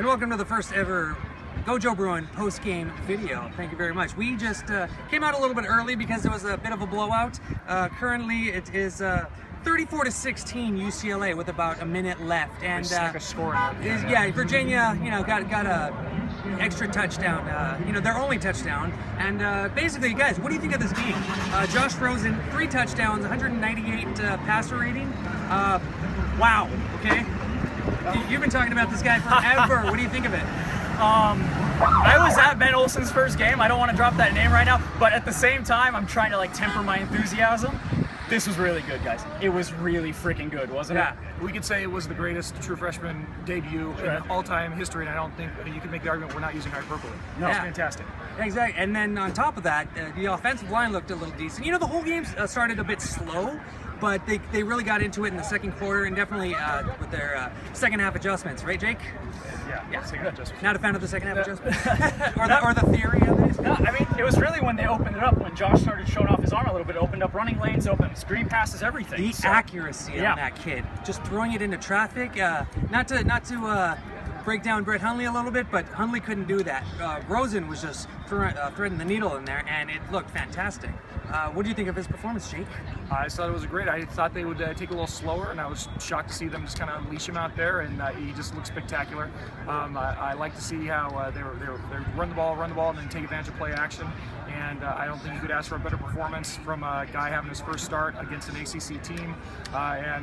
and welcome to the first ever Gojo Bruin post-game video. Thank you very much. We just came out a little bit early because there was a bit of a blowout. Currently, it is 34-16 UCLA with about a minute left, and Virginia, got a extra touchdown. Their only touchdown, and basically, guys, what do you think of this game? Josh Rosen, 3 touchdowns, 198 passer rating. Wow. Okay. You've been talking about this guy forever. What do you think of it? I was at Ben Olsen's first game. I don't want to drop that name right now, but at the same time, I'm trying to temper my enthusiasm. This was really good, guys. It was really freaking good, wasn't it? We could say it was the greatest true freshman debut in all-time history, and I don't think you can make the argument we're not using hyperbole. No, it's fantastic. Exactly, and then on top of that, the offensive line looked a little decent. The whole game started a bit slow, but they really got into it in the second quarter, and definitely with their second half adjustments, right, Jake? Yeah. Second half adjustments. Not a fan of the second half adjustments, or the theory of it. No, I mean, it was really when they opened it up, when Josh started showing off his arm a little bit. It opened up running lanes, opened screen passes, everything. The accuracy on that kid, just throwing it into traffic. Not to break down Brett Hundley a little bit, but Hundley couldn't do that. Rosen was just threading the needle in there, and it looked fantastic. What do you think of his performance, Jake? I thought it was great. I thought they would take a little slower, and I was shocked to see them just kind of unleash him out there, and he just looked spectacular. I like to see how they run the ball, and then take advantage of play action. And I don't think you could ask for a better performance from a guy having his first start against an ACC team. I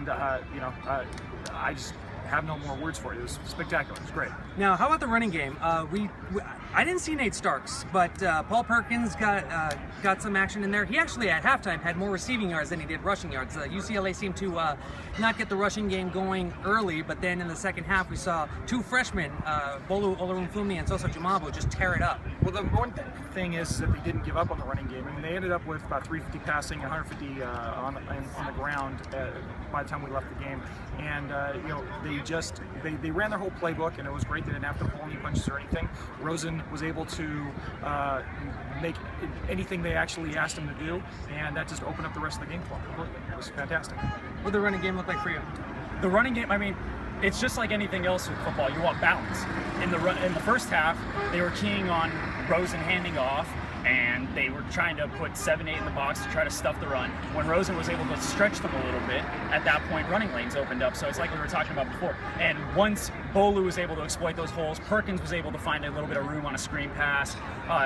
just have no more words for it. It was spectacular. It was great. Now, how about the running game? I didn't see Nate Starks, but Paul Perkins got some action in there. He actually, at halftime, had more receiving yards than he did rushing yards. UCLA seemed to not get the rushing game going early, but then in the second half, we saw 2 freshmen, Bolu Olorunfunmi and Sosa Jumabo, just tear it up. Well, the one thing is that they didn't give up on the running game. I mean, they ended up with about 350 passing, 150 on the ground by the time we left the game, and they ran their whole playbook, and it was great. They didn't have to pull any punches or anything. Rosen was able to make anything they actually asked him to do, and that just opened up the rest of the game for him completely. It was fantastic. What did the running game look like for you? The running game, I mean, it's just like anything else with football. You want balance. In the first half, they were keying on Rosen handing off, and they were trying to put 7-8 in the box to try to stuff the run. When Rosen was able to stretch them a little bit, at that point running lanes opened up. So it's like we were talking about before. And once Bolu was able to exploit those holes, Perkins was able to find a little bit of room on a screen pass.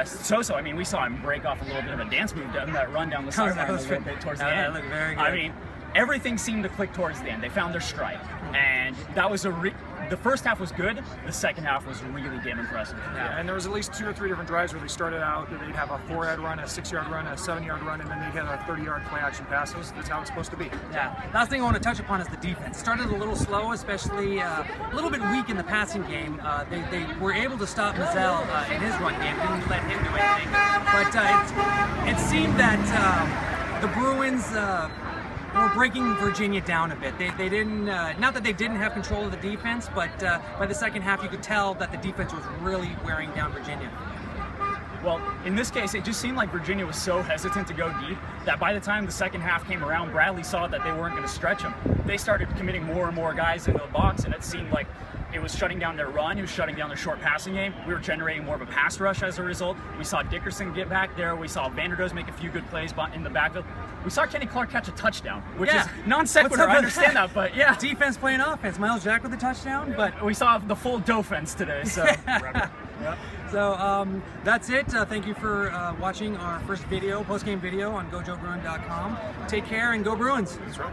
Sosa, I mean, we saw him break off a little bit of a dance move down that run down the sideline a little bit towards the end. That looked very good. I mean, everything seemed to click towards the end. They found their stride, and that was the first half was good. The second half was really damn impressive. Yeah, and there was at least 2 or 3 different drives where they started out. They'd have a 4-yard run, a 6-yard run, a 7-yard run, and then they'd have a 30-yard play-action pass. That's how it's supposed to be. Yeah. Last thing I want to touch upon is the defense. Started a little slow, especially a little bit weak in the passing game. They were able to stop Mazzell in his run game. Didn't let him do anything. But it seemed that the Bruins were breaking Virginia down a bit. They didn't, not that they didn't have control of the defense, but by the second half you could tell that the defense was really wearing down Virginia. Well, in this case, it just seemed like Virginia was so hesitant to go deep that by the time the second half came around, Bradley saw that they weren't going to stretch him. They started committing more and more guys into the box, and it seemed like it was shutting down their run. It was shutting down their short passing game. We were generating more of a pass rush as a result. We saw Dickerson get back there. We saw Vanderdoes make a few good plays in the backfield. We saw Kenny Clark catch a touchdown, which is non sequitur. I understand that, but yeah. Defense playing offense. Miles Jack with a touchdown, but we saw the full defense today. So, So that's it. Thank you for watching our first video, post-game video on GojoBruin.com. Take care and go Bruins. That's right.